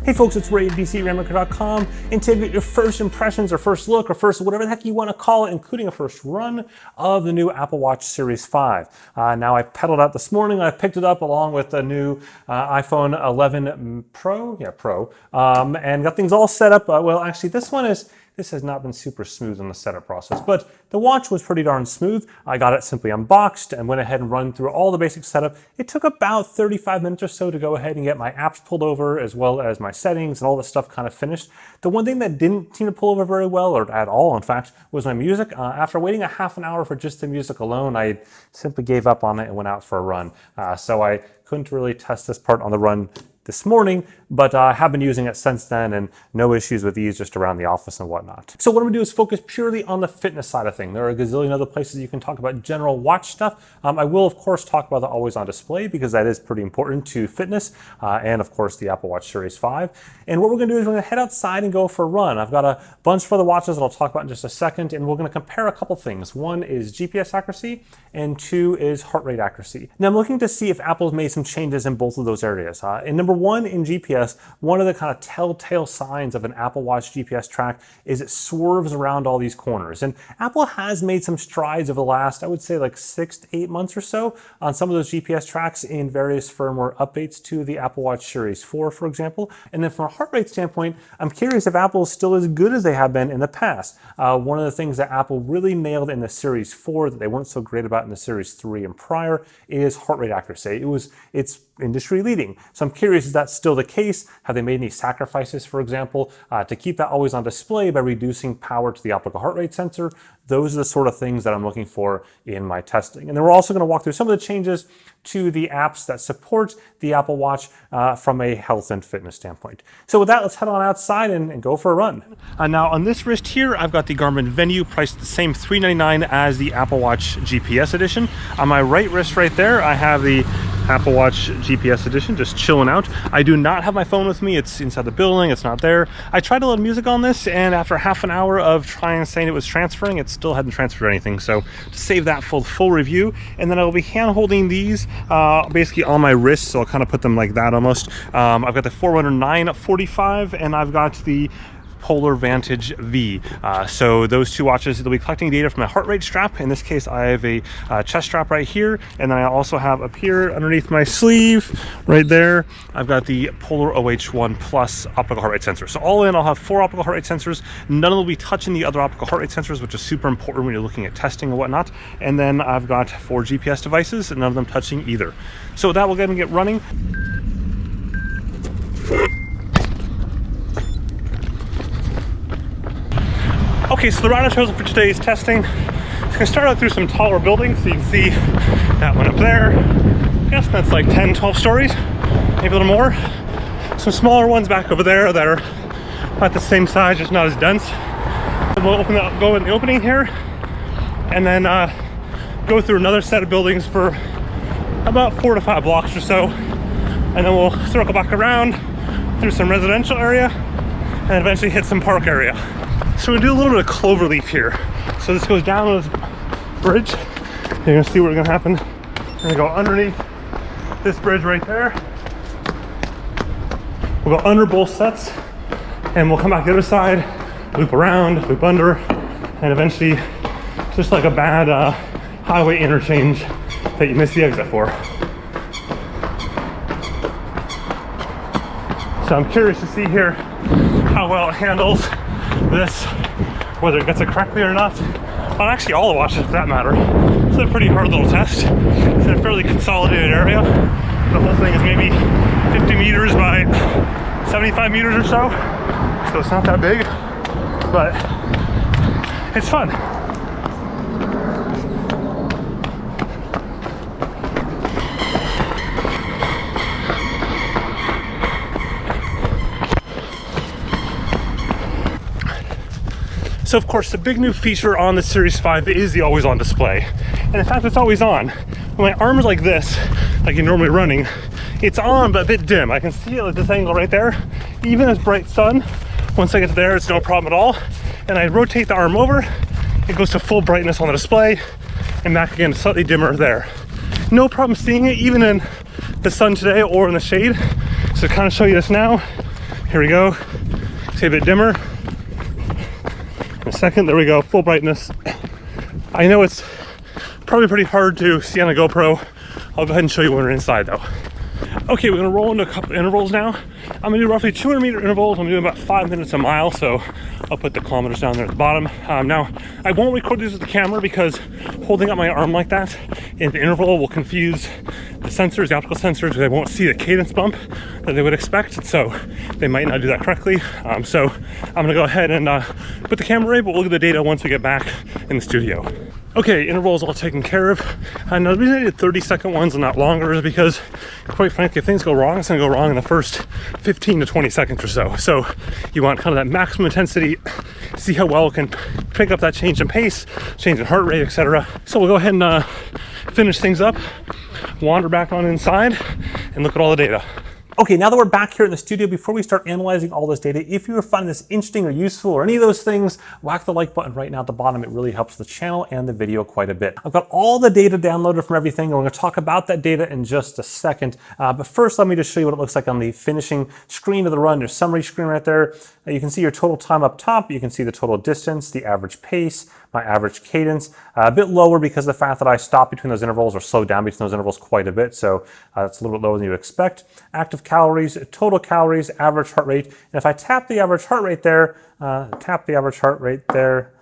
Hey folks, it's Ray at DCRamaker.com, and today you get your first impressions or first look or first whatever the heck you want to call it, including a first run of the new Apple Watch Series 5. Now I pedaled out this morning. I picked it up along with the new iPhone 11 Pro, and got things all set up. Well, actually this has not been super smooth in the setup process, but the watch was pretty darn smooth. I got it simply unboxed and went ahead and run through all the basic setup. It took about 35 minutes or so to go ahead and get my apps pulled over, as well as my settings and all this stuff kind of finished. The one thing that didn't seem to pull over very well, or at all in fact, was my music. After waiting a half an hour for just the music alone, I simply gave up on it and went out for a run. So I couldn't really test this part on the run this morning, but I have been using it since then, and no issues with these just around the office and whatnot. So what I'm gonna do is focus purely on the fitness side of things. There are a gazillion other places you can talk about general watch stuff. I will of course talk about the always on display because that is pretty important to fitness, and of course the Apple Watch Series 5. And what we're gonna do is we're gonna head outside and go for a run. I've got a bunch for the watches that I'll talk about in just a second, and we're gonna compare a couple things. One is GPS accuracy, and two is heart rate accuracy. Now I'm looking to see if Apple's made some changes in both of those areas. And number one, in GPS, one of the kind of telltale signs of an Apple Watch GPS track is it swerves around all these corners. And Apple has made some strides over the last, I would say like 6 to 8 months or so on some of those GPS tracks in various firmware updates to the Apple Watch Series 4, for example. And then from a heart rate standpoint, I'm curious if Apple is still as good as they have been in the past. One of the things that Apple really nailed in the Series 4 that they weren't so great about in the Series 3 and prior is heart rate accuracy. It's industry leading. So I'm curious, is that still the case? Have they made any sacrifices, for example, to keep that always on display by reducing power to the optical heart rate sensor? Those are the sort of things that I'm looking for in my testing. And then we're also going to walk through some of the changes to the apps that support the Apple Watch from a health and fitness standpoint. So with that, let's head on outside and go for a run. Now on this wrist here, I've got the Garmin Venue priced the same $399 as the Apple Watch GPS edition. On my right wrist right there, I have the Apple Watch GPS edition, just chilling out. I do not have my phone with me. It's inside the building. It's not there. I tried to load music on this, and after half an hour of trying and saying it was transferring, it still hadn't transferred anything. So to save that for the full review, and then I will be hand holding these basically on my wrist. So I'll kind of put them like that almost. I've got the Forerunner 945, and I've got the Polar Vantage V. So those two watches, they'll be collecting data from my heart rate strap. In this case, I have a chest strap right here, and then I also have up here underneath my sleeve, right there, I've got the Polar OH1 Plus optical heart rate sensor. So all in, I'll have 4 optical heart rate sensors. None of them will be touching the other optical heart rate sensors, which is super important when you're looking at testing and whatnot. And then I've got 4 GPS devices, and none of them touching either. So with that, we'll go ahead and get running. Okay, so the route I've chosen for today's testing is going to start out through some taller buildings. So you can see that one up there. I guess that's like 10, 12 stories, maybe a little more. Some smaller ones back over there that are about the same size, just not as dense. And we'll go in the opening here, and then go through another set of buildings for about 4 to 5 blocks or so. And then we'll circle back around through some residential area and eventually hit some park area. So we're gonna do a little bit of cloverleaf here. So this goes down this bridge. You're gonna see what's gonna happen. We're gonna go underneath this bridge right there. We'll go under both sets, and we'll come back the other side, loop around, loop under, and eventually just like a bad highway interchange that you miss the exit for. So I'm curious to see here how well it handles this, whether it gets it correctly or not. Well, actually all the watches for that matter. It's a pretty hard little test. It's in a fairly consolidated area. The whole thing is maybe 50 meters by 75 meters or so. So it's not that big, but it's fun. So of course, the big new feature on the Series 5 is the always on display. And in fact, it's always on. When my arm is like this, like you're normally running, it's on, but a bit dim. I can see it at this angle right there. Even as bright sun, once I get to there, it's no problem at all. And I rotate the arm over, it goes to full brightness on the display, and back again, slightly dimmer there. No problem seeing it, even in the sun today or in the shade. So to kind of show you this now, Here we go. See a bit dimmer. In a second, there we go, full brightness. I know it's probably pretty hard to see on a GoPro. I'll go ahead and show you when we're inside though. Okay, we're gonna roll into a couple intervals now. I'm gonna do roughly 200-meter intervals. I'm doing about 5 minutes a mile, so I'll put the kilometers down there at the bottom. Now, I won't record these with the camera because holding up my arm like that in the interval will confuse the sensors, the optical sensors, because they won't see the cadence bump that they would expect, so they might not do that correctly. So I'm gonna go ahead and put the camera away, but we'll look at the data once we get back in the studio. Okay, intervals all taken care of. Now the reason I did 30-second ones and not longer is because, quite frankly, if things go wrong, it's gonna go wrong in the first 15 to 20 seconds or so. So you want kind of that maximum intensity, see how well it can pick up that change in pace, change in heart rate, etc. So we'll go ahead and finish things up, wander back on inside, and look at all the data. Okay, now that we're back here in the studio, before we start analyzing all this data, if you find this interesting or useful or any of those things, whack the like button right now at the bottom. It really helps the channel and the video quite a bit. I've got all the data downloaded from everything, and we're going to talk about that data in just a second. But first, let me just show you what it looks like on the finishing screen of the run. There's summary screen right there. You can see your total time up top. You can see the total distance, the average pace, my average cadence, a bit lower because of the fact that I stopped between those intervals or slowed down between those intervals quite a bit. So it's a little bit lower than you'd expect. Active calories, total calories, average heart rate. And if I tap the average heart rate there, tap the average heart rate there,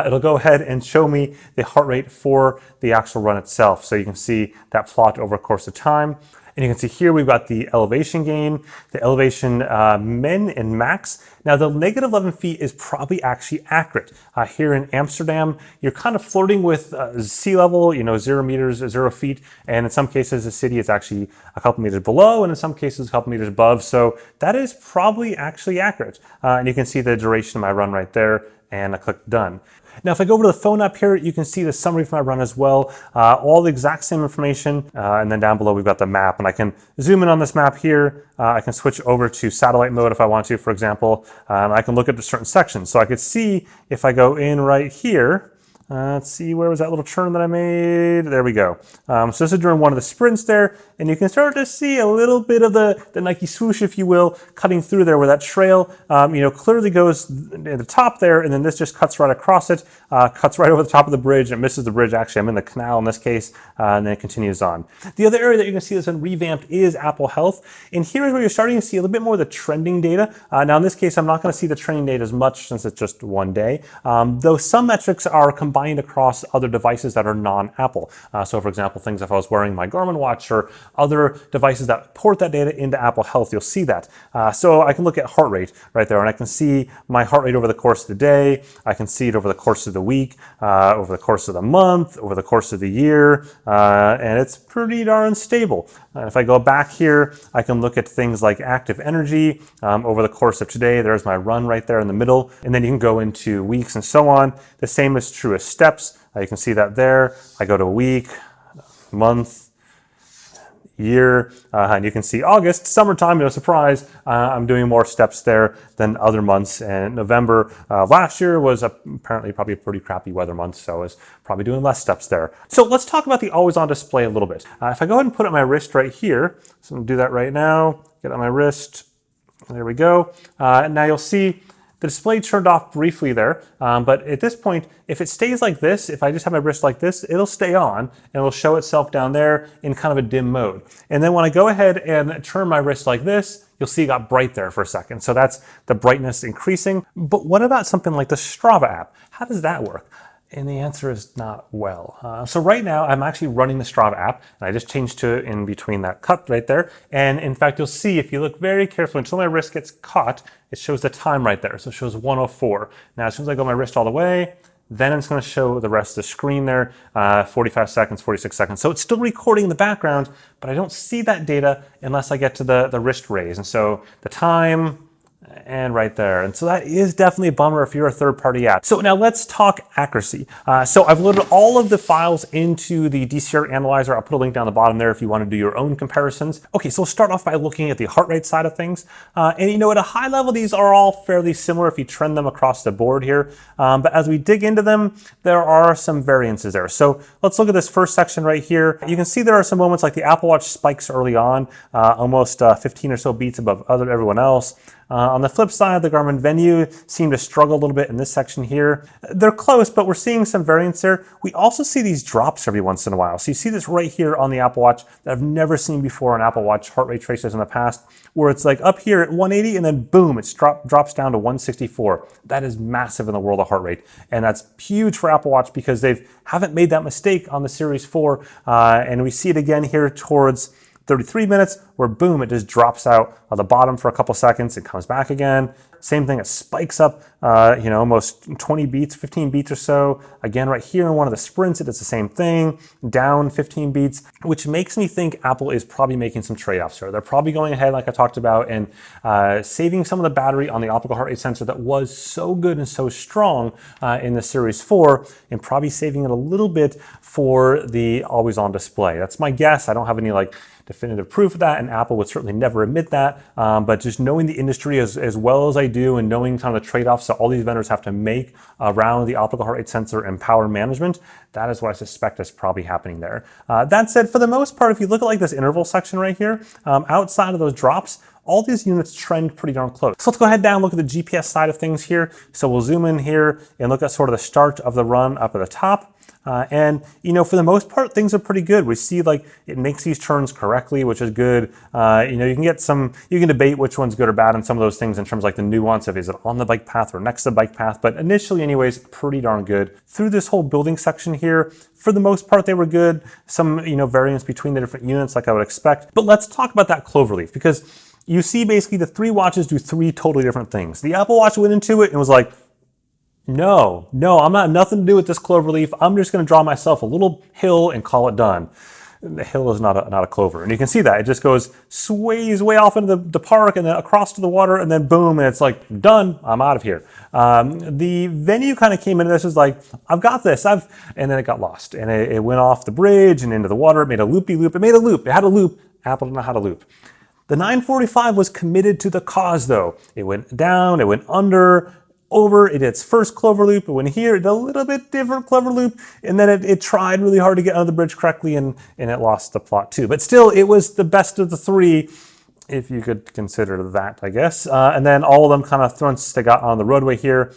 it'll go ahead and show me the heart rate for the actual run itself. So you can see that plot over a course of time. And you can see here we've got the elevation gain, the elevation min and max. Now the negative 11 feet is probably actually accurate. Here in Amsterdam, you're kind of flirting with sea level, 0 meters, 0 feet. And in some cases, the city is actually a couple meters below, and in some cases, a couple meters above. So that is probably actually accurate. And you can see the duration of my run right there, and I click done. Now, if I go over to the phone app here, you can see the summary for my run as well. All the exact same information. And then down below, we've got the map. And I can zoom in on this map here. I can switch over to satellite mode if I want to, for example. I can look at the certain sections. So I could see if I go in right here. Let's see, where was that little turn that I made? There we go. So this is during one of the sprints there, and you can start to see a little bit of the Nike swoosh, if you will, cutting through there where that trail, clearly goes at the top there, and then this just cuts right across it, cuts right over the top of the bridge, and misses the bridge. Actually, I'm in the canal in this case, and then it continues on. The other area that you can see that's been revamped is Apple Health, and here is where you're starting to see a little bit more of the trending data. Now in this case, I'm not going to see the trending data as much since it's just one day, though some metrics are combined across other devices that are non-Apple. So for example, things if I was wearing my Garmin watch or other devices that port that data into Apple Health, you'll see that. So I can look at heart rate right there, and I can see my heart rate over the course of the day. I can see it over the course of the week, over the course of the month, over the course of the year, and it's pretty darn stable. If I go back here, I can look at things like active energy over the course of today. There's my run right there in the middle, and then you can go into weeks and so on. The same is true as steps. You can see that there. I go to week, month, year, and you can see August, summertime, no surprise, I'm doing more steps there than other months. And November last year was apparently probably a pretty crappy weather month, so I was probably doing less steps there. So let's talk about the always on display a little bit. If I go ahead and put it on my wrist right here, so I'm gonna do that right now, get it on my wrist, there we go. And now you'll see the display turned off briefly there, but at this point, if it stays like this, if I just have my wrist like this, it'll stay on and it'll show itself down there in kind of a dim mode. And then when I go ahead and turn my wrist like this, you'll see it got bright there for a second. So that's the brightness increasing. But what about something like the Strava app? How does that work? And the answer is not well. So right now I'm actually running the Strava app, and I just changed to it in between that cut right there. And in fact, you'll see if you look very carefully until my wrist gets caught, it shows the time right there. So it shows 1:04. Now, as soon as I go my wrist all the way, then it's going to show the rest of the screen there, 45 seconds, 46 seconds. So it's still recording in the background, but I don't see that data unless I get to the wrist raise. And so the time, and right there. And so that is definitely a bummer if you're a third-party app. So now let's talk accuracy. So I've loaded all of the files into the DCR analyzer. I'll put a link down the bottom there if you want to do your own comparisons. Okay, so we'll start off by looking at the heart rate side of things. And you know, at a high level, these are all fairly similar if you trend them across the board here. But as we dig into them, there are some variances there. So let's look at this first section right here. You can see there are some moments like the Apple Watch spikes early on, almost 15 or so beats above everyone else. On the flip side, the Garmin Venue seemed to struggle a little bit in this section here. They're close, but we're seeing some variance there. We also see these drops every once in a while. So you see this right here on the Apple Watch that I've never seen before on Apple Watch heart rate tracers in the past, where it's like up here at 180 and then boom, it drops down to 164. That is massive in the world of heart rate. And that's huge for Apple Watch because they haven't made that mistake on the Series 4. And we see it again here towards 33 minutes, where boom, it just drops out on the bottom for a couple seconds, it comes back again. Same thing, it spikes up, almost 20 beats, 15 beats or so. Again, right here in one of the sprints, it does the same thing, down 15 beats, which makes me think Apple is probably making some trade-offs here. They're probably going ahead, like I talked about, and saving some of the battery on the optical heart rate sensor that was so good and so strong in the Series 4, and probably saving it a little bit for the always-on display. That's my guess. I don't have any definitive proof of that, and Apple would certainly never admit that. But just knowing the industry as well as I do, and knowing kind of the trade-offs that all these vendors have to make around the optical heart rate sensor and power management, that is what I suspect is probably happening there. That said, for the most part, if you look at this interval section right here, outside of those drops, all these units trend pretty darn close. So let's go ahead down and look at the GPS side of things here. So we'll zoom in here and look at sort of the start of the run up at the top. And for the most part, things are pretty good. We see it makes these turns correctly, which is good. You can debate which one's good or bad on some of those things in terms of the nuance of is it on the bike path or next to the bike path. But initially anyways, pretty darn good. Through this whole building section here, for the most part, they were good. Some, variance between the different units like I would expect. But let's talk about that cloverleaf, because you see basically the three watches do three totally different things. The Apple Watch went into it and was like, no, I'm not nothing to do with this cloverleaf. I'm just going to draw myself a little hill and call it done. The hill is not a clover. And you can see that. It just sways way off into the park and then across to the water and then boom, and it's like, done, I'm out of here. The Venue kind of came in and this was like, I've got this, and then it got lost. And it went off the bridge and into the water. It made a loopy-loop. It made a loop. It had a loop. Apple didn't know how to loop. The 945 was committed to the cause though. It went down, it went under, over, it did its first clover loop, it went here, it did a little bit different clover loop, and then it tried really hard to get under the bridge correctly, and it lost the plot too. But still, it was the best of the three, if you could consider that, I guess. And then all of them kind of, once they got on the roadway here,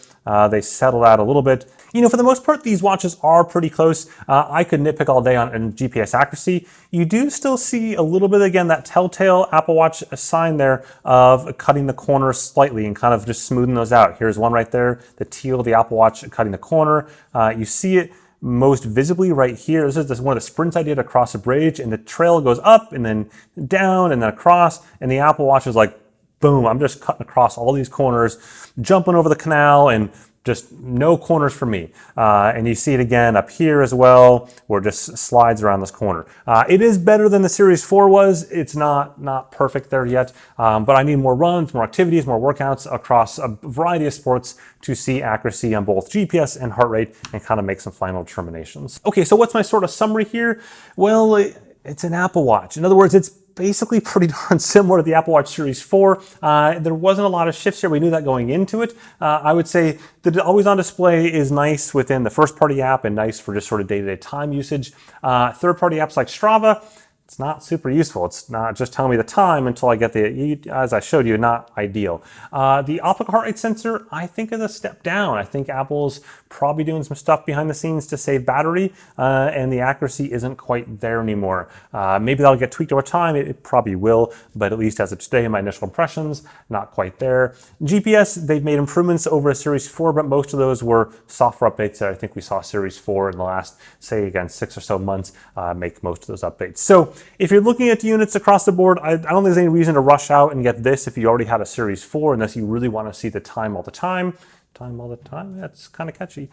they settled out a little bit. For the most part, these watches are pretty close. I could nitpick all day on GPS accuracy. You do still see a little bit, again, that telltale Apple Watch sign there of cutting the corners slightly and kind of just smoothing those out. Here's one right there, the teal, the Apple Watch cutting the corner. You see it most visibly right here. This is one of the sprints I did across a bridge, and the trail goes up and then down and then across, and the Apple Watch is like, boom, I'm just cutting across all these corners, jumping over the canal, and just no corners for me. And you see it again up here as well, where it just slides around this corner. It is better than the Series 4 was. It's not perfect there yet, but I need more runs, more activities, more workouts across a variety of sports to see accuracy on both GPS and heart rate and kind of make some final determinations. Okay, so what's my sort of summary here? Well, it's an Apple Watch. In other words, it's basically pretty darn similar to the Apple Watch Series 4. There wasn't a lot of shifts here. We knew that going into it. I would say the always on display is nice within the first party app and nice for just sort of day-to-day time usage. Third party apps like Strava, it's not super useful. It's not just telling me the time until I get as I showed you, not ideal. The optical heart rate sensor, I think, is a step down. I think Apple's probably doing some stuff behind the scenes to save battery, and the accuracy isn't quite there anymore. Maybe that'll get tweaked over time. It probably will, but at least as of today, in my initial impressions, not quite there. GPS, they've made improvements over a Series 4, but most of those were software updates that I think we saw Series 4 in the last, say, again, 6 or so months make most of those updates. So if you're looking at the units across the board, I don't think there's any reason to rush out and get this if you already had a Series 4, unless you really want to see the time all the time. Time all the time, that's kind of catchy.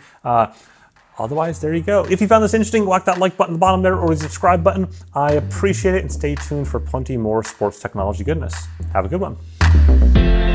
Otherwise, there you go. If you found this interesting, whack that like button at the bottom there or the subscribe button. I appreciate it, and stay tuned for plenty more sports technology goodness. Have a good one.